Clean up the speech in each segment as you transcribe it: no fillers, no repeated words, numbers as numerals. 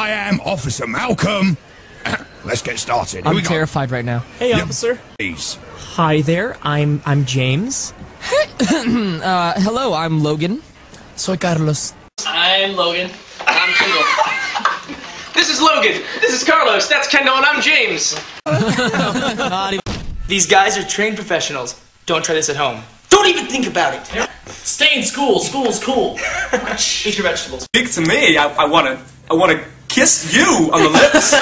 I am Officer Malcolm. Let's get started. I'm terrified right now. Hey, officer. Please. Hi there. I'm James. Hello, I'm Logan. Soy Carlos. I'm Logan. I'm Kendall. This is Logan. This is Carlos. That's Kendall, and I'm James. These guys are trained professionals. Don't try this at home. Don't even think about it. Stay in school. School's cool. Eat your vegetables. Speak to me. I wanna kiss you on the lips.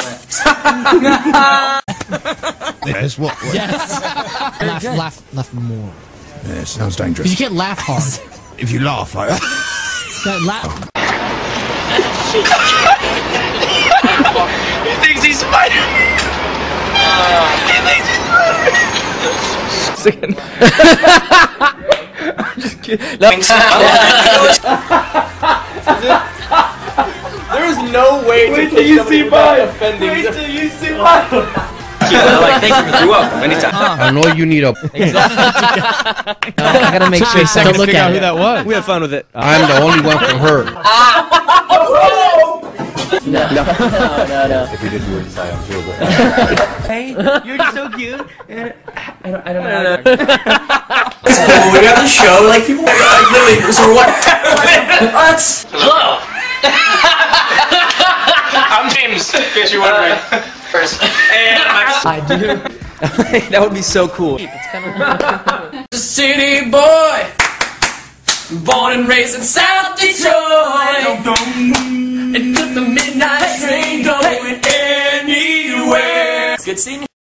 Yes, what? Yes. Laugh more. Yeah, sounds dangerous. You can't laugh hard. If you laugh like that. Laugh. He thinks he's Spider. He thinks he's Spider. I'm just kidding. There is no way to kick somebody without offending. Wait till you see mine. Thank you. You're welcome. Anytime. I know you need a. I gotta make sure to look at who that was. We had fun with it. I'm the only one from her. No. If you didn't win, I'm sure. Hey, you're so cute. I don't know. We got the show, like people like literally, so what? Hello! I'm James, in case you're wondering. First. And I do. That would be so cool. City boy, born and raised in South Detroit. And took the midnight train going anywhere. Good seeing you.